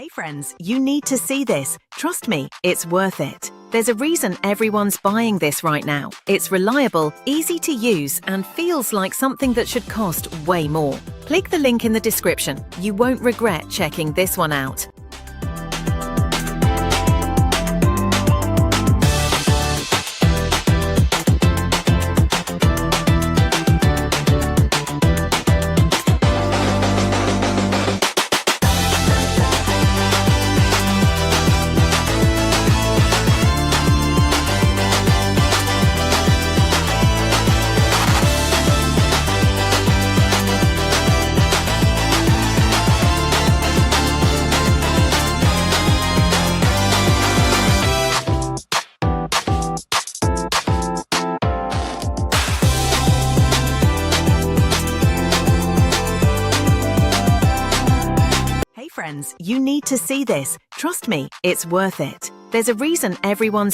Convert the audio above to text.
Hey friends, you need to see this. Trust me, it's worth it. There's a reason everyone's buying this right now. It's reliable, easy to use, and feels like something that should cost way more. Click the link in the description. You won't regret checking this one out. Hey friends, you need to see this. Trust me, it's worth it. There's a reason everyone's